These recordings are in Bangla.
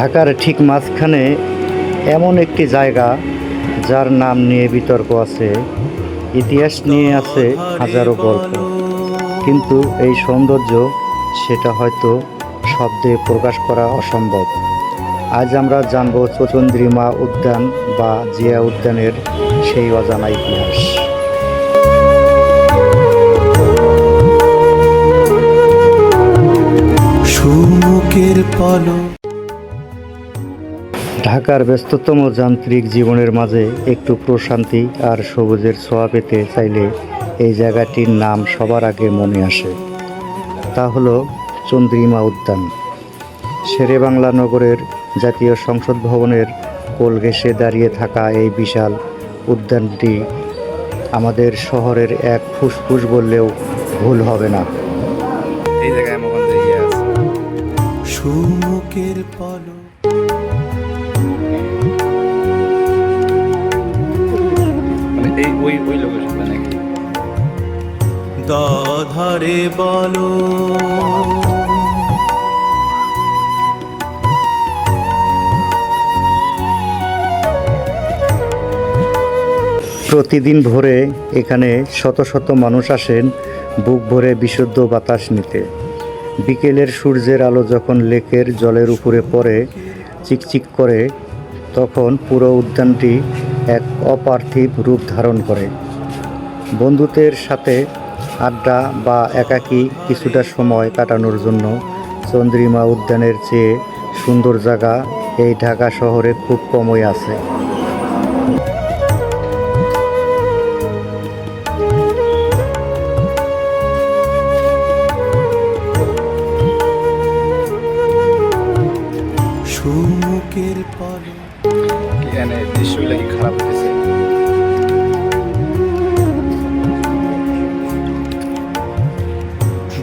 ঢাকার ঠিক মাঝখানে এমন একটি জায়গা যার নাম নিয়ে বিতর্ক আছে, ইতিহাস নিয়ে আছে হাজারো গল্প, কিন্তু এই সৌন্দর্য সেটা হয়তো শব্দে প্রকাশ করা অসম্ভব। আজ আমরা জানব চৌচন্দ্রিমা উদ্যান বা জিয়া উদ্যানের সেই অজানা ইতিহাস। ঢাকার ব্যস্ততম যান্ত্রিক জীবনের মাঝে একটু প্রশান্তি আর সবুজের ছোঁয়া পেতে চাইলে এই জায়গাটির নাম সবার আগে মনে আসে। তা হলো চন্দ্রিমা উদ্যান। শেরেবাংলা নগরের জাতীয় সংসদ ভবনের কোল ঘেঁষে দাঁড়িয়ে থাকা এই বিশাল উদ্যানটি আমাদের শহরের এক ফুসফুস বললেও ভুল হবে না। এই জায়গায় আমার আছে সুমুখের পলক, ওই লোকেশনটা নাকি দাধারে বলো। প্রতিদিন ভোরে এখানে শত শত মানুষ আসেন বুক ভরে বিশুদ্ধ বাতাস নিতে। বিকেলের সূর্যের আলো যখন লেকের জলের উপরে পড়ে চিকচিক করে, তখন পুরো উদ্যানটি এক অপার্থিব রূপ ধারণ করে। বন্ধুদের সাথে আড্ডা বা একাকী কিছুটা সময় কাটানোর জন্য চন্দ্রিমা উদ্যানের চেয়ে সুন্দর জায়গা এই ঢাকা শহরে খুব কমই আছে। সুমুখের পলক, এখানে দৃশ্যগুলো কি খারাপ হয়েছে?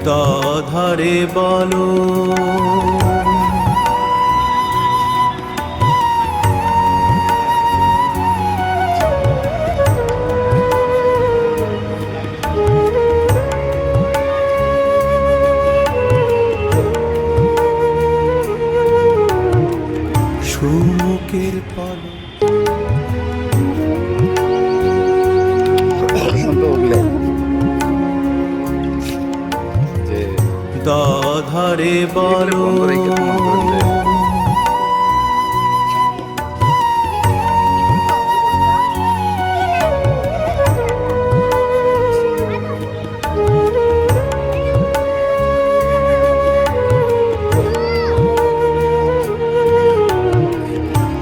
দাধারে বলো সুমুখের পলক। দাধারে বলো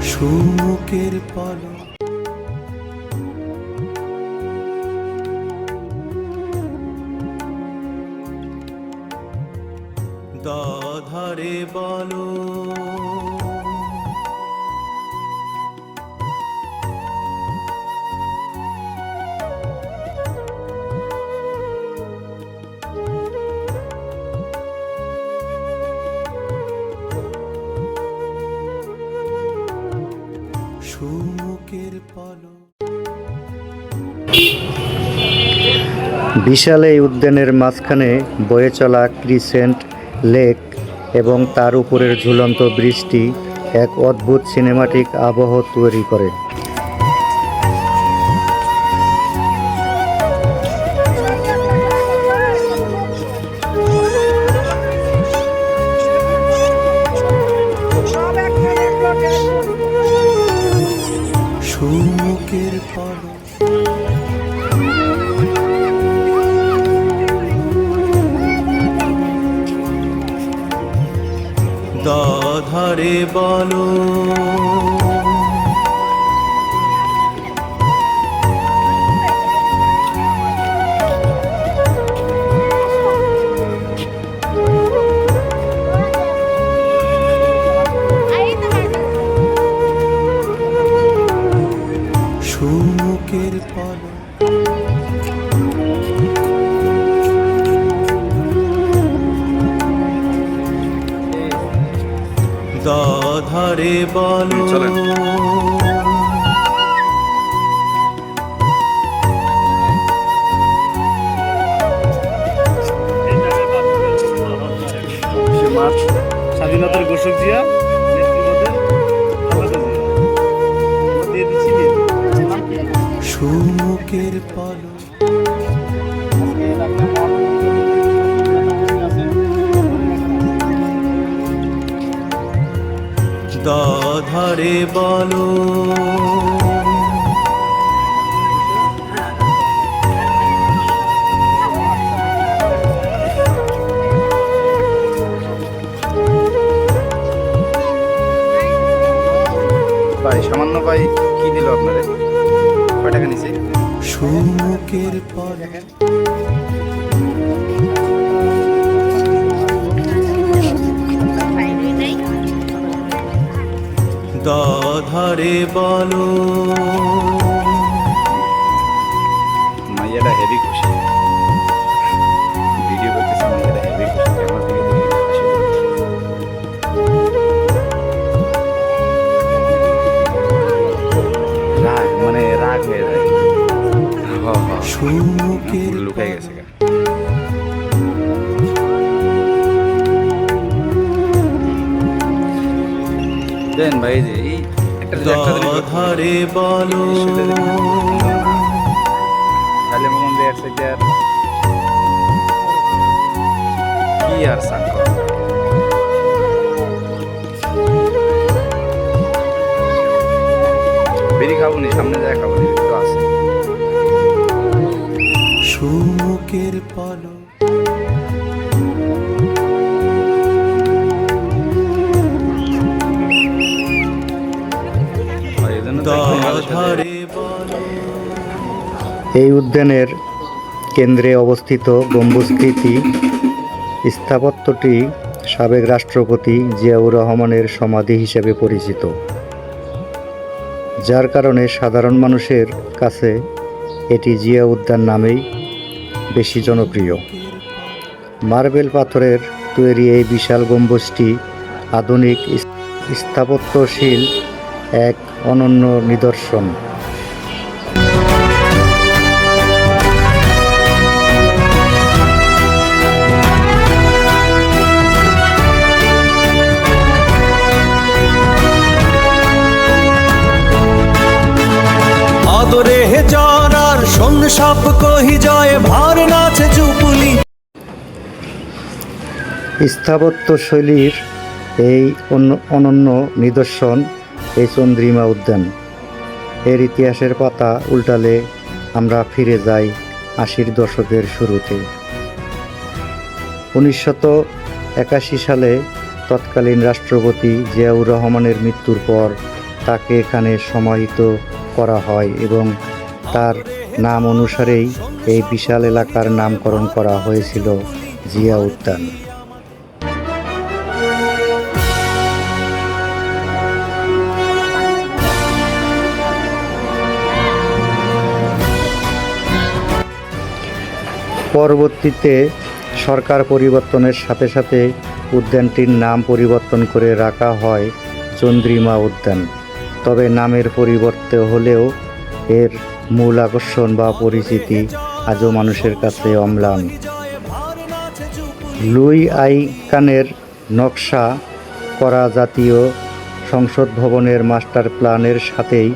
সুমুখের পলক, দাধারে বলো সুমুখের পলক। বিশাল এই উদ্যানের মাঝখানে বয়ে চলা ক্রিসেন্ট লেক এবং তার উপরের ঝুলন্ত ব্রিজটি এক অদ্ভুত সিনেমাটিক আবহ তৈরি করে। সুমুখের পলক, দাধারে বলো সুমুখের পলক, দাধারে বলো স্বাধীনতার ঘোষক জিয়া নেতৃত্বে সুমুখের পলক দাধারে বলো ভাই সামান্য ভাই কি দিল আপনারে কয় টাকা নিছে সুমুখের পলক দাধারে বলো মাইয়াটা হেভি খুশি ভিডিও করতেছে মাইয়াটা হেভি খুশি ক্যামেরা থেকে দেখে হাসি রাগ মানে রাগ হয়ে যায় সুমুখের লুকাই গেছে গা। দেন ভাই এই যে এই একটা দাধারে বলো খালি মন দিয়ে আসছে কি আর কি আর সাঙ্ক বেরি খাবো নি সামনে যায় খাবো নি তো আছে সুমুখের পলক আর এই জন্য তো একদম ভালো সাথে দাধারে বলো এই উদ্যানের কেন্দ্রে অবস্থিত গম্বুজকৃতি স্থাপত্যটি সাবেক রাষ্ট্রপতি জিয়াউর রহমানের সমাধি হিসেবে পরিচিত, যার কারণে সাধারণ মানুষের কাছে এটি জিয়া উদ্যান নামেই বেশি জনপ্রিয়। মার্বেল পাথরের তৈরি এই বিশাল গম্বুজটি আধুনিক স্থাপত্যশীল এক অনন্য নিদর্শন। আদরে হে জরার শোন সাপ কহি জয় ভার নাচে চুপুলি স্থাপত্যশৈলীর এই অনন্য নিদর্শন এই চন্দ্রিমা উদ্যান। এর ইতিহাসের পাতা উল্টালে আমরা ফিরে যাই ৮০-র দশকের শুরুতে। ১৯৮১ সালে তৎকালীন রাষ্ট্রপতি জিয়াউর রহমানের মৃত্যুর পর তাকে এখানে সমাহিত করা হয় এবং তার নাম অনুসারেই এই বিশাল এলাকার নামকরণ করা হয়েছিল জিয়া উদ্যান। পরবর্তীতে সরকার পরিবর্তনের সাথে সাথে উদ্যানটির নাম পরিবর্তন করে রাখা হয় চন্দ্রিমা উদ্যান। তবে নামের পরিবর্তে হলেও এর মূল আকর্ষণ বা পরিচিতি আজও মানুষের কাছে অম্লান। লুই আইকানের নকশা করা জাতীয় সংসদ ভবনের মাস্টার প্ল্যানের সাথেই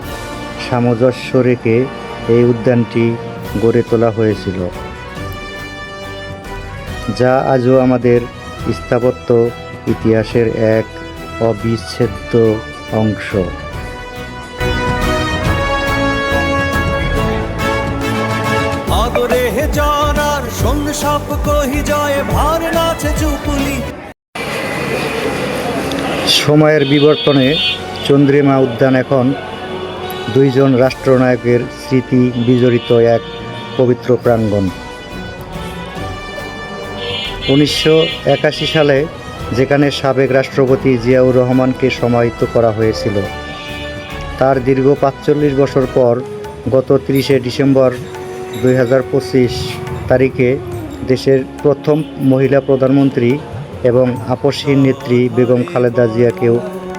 সামঞ্জস্য রেখে এই উদ্যানটি গড়ে তোলা হয়েছিল, যা আজও আমাদের স্থাপত্য ইতিহাসের এক অবিচ্ছেদ্য অংশ। আদরে হে জরার শোন সাপ কহি জয় ভার নাচে চুপুলি সময়ের বিবর্তনে চন্দ্রিমা উদ্যান এখন দুইজন রাষ্ট্রনায়কের স্মৃতি বিজড়িত এক পবিত্র প্রাঙ্গণ। ১৯৮১ সালে যেখানে সাবেক রাষ্ট্রপতি জিয়াউর রহমানকে সমাহিত করা হয়েছিল, তার দীর্ঘ ৪৫ বছর পর গত ৩০শে ডিসেম্বর ২০২৫ তারিখে দেশের প্রথম মহিলা প্রধানমন্ত্রী এবং আপসহীন নেত্রী বেগম খালেদা জিয়াকেও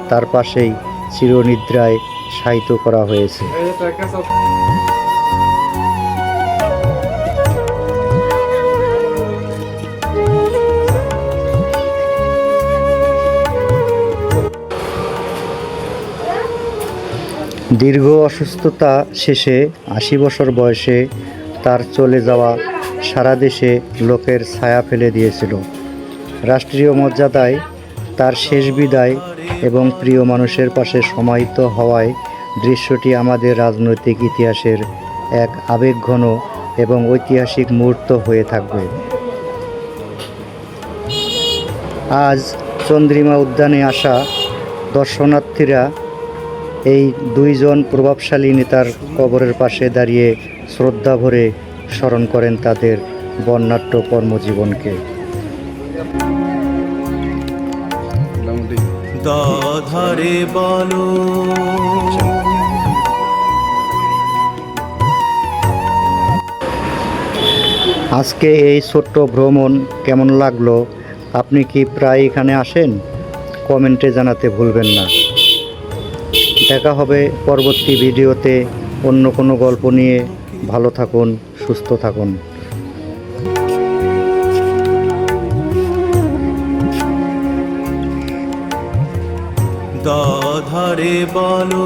তার পাশেই চিরনিদ্রায় শায়িত করা হয়েছে। দীর্ঘ অসুস্থতা শেষে ৮০ বছর বয়সে তার চলে যাওয়া সারা দেশে লোকের ছায়া ফেলে দিয়েছিল। রাষ্ট্রীয় মর্যাদায় তার শেষ বিদায় এবং প্রিয় মানুষের পাশে সমাহিত হওয়ায় দৃশ্যটি আমাদের রাজনৈতিক ইতিহাসের এক আবেগঘন এবং ঐতিহাসিক মুহূর্ত হয়ে থাকবে। আজ চন্দ্রিমা উদ্যানে আসা দর্শনার্থীরা এই দুইজন প্রভাবশালী নেতার কবরের পাশে দাঁড়িয়ে শ্রদ্ধা ভরে স্মরণ করেন তাদের বর্ণাঢ্য কর্মজীবনকে। দাধারে বলো আজকে এই ছোট্ট ভ্রমণ কেমন লাগলো? আপনি কি প্রায় এখানে আসেন? কমেন্টে জানাতে ভুলবেন না। দেখা হবে পরবর্তী ভিডিওতে অন্য কোনো গল্প নিয়ে। ভালো থাকুন, সুস্থ থাকুন। দাধারে বলো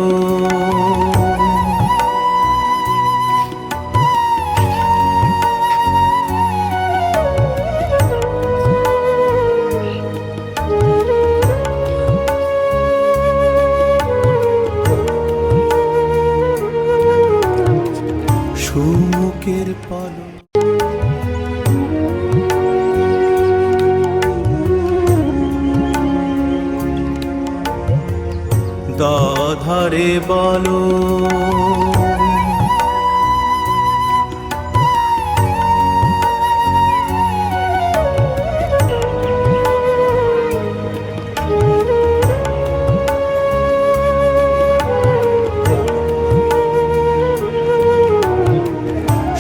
সুমুখের পলক দাধারে বলো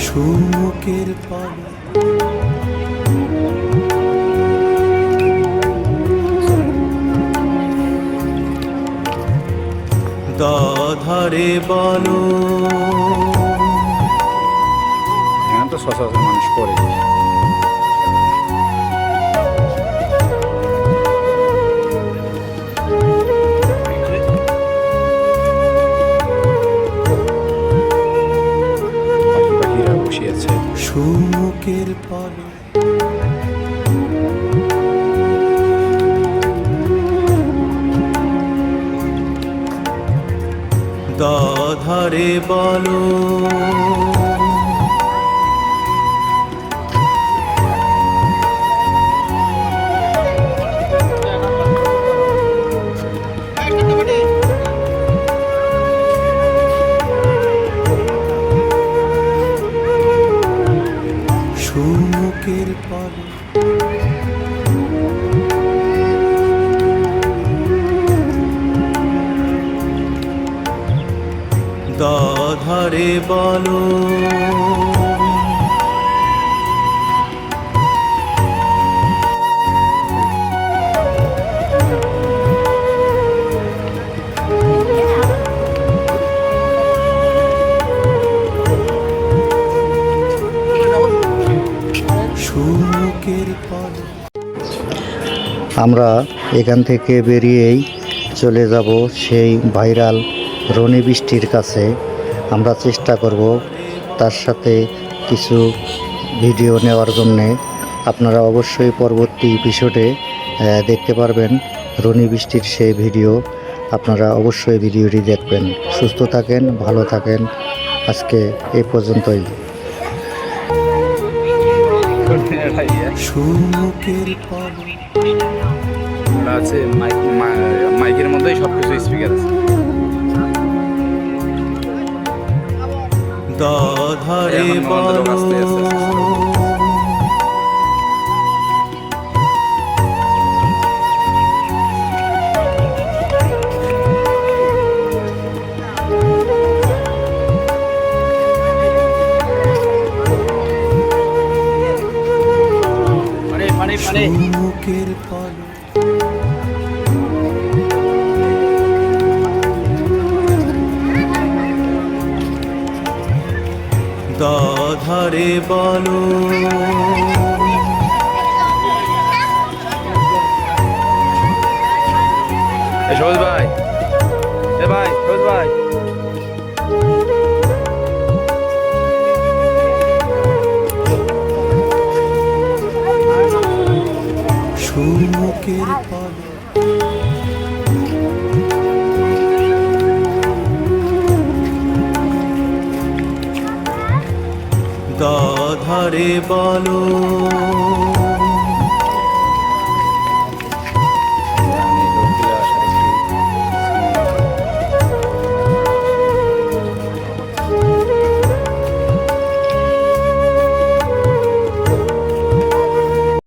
সুমুখের পলক দাধারে বলো এখানে তো সচরাচর মানুষ করে। পাখিরা বসে আছে। সুমুখের পলক দাধারে বলো সুমুখের পলক দাধারে বলো সুমুখের পলক আমরা এখান থেকে বেরিয়েই চলে যাব সেই ভাইরাল রনি বৃষ্টির কাছে। আমরা চেষ্টা করব তার সাথে কিছু ভিডিও নেওয়ার জন্যে। আপনারা অবশ্যই পরবর্তী এপিসোডে দেখতে পারবেন রনি বৃষ্টির সেই ভিডিও। আপনারা অবশ্যই ভিডিওটি দেখবেন। সুস্থ থাকেন, ভালো থাকেন। আজকে এই পর্যন্তই। সুমুখের পলক আছে মাইকের মধ্যেই সবকিছু স্পিকার আছে। দাধারে বলো সুমুখের পলক দাধারে বলো সবুজ ভাই, সবুজ ভাই ঝুমুকের পলক দাধারে বলো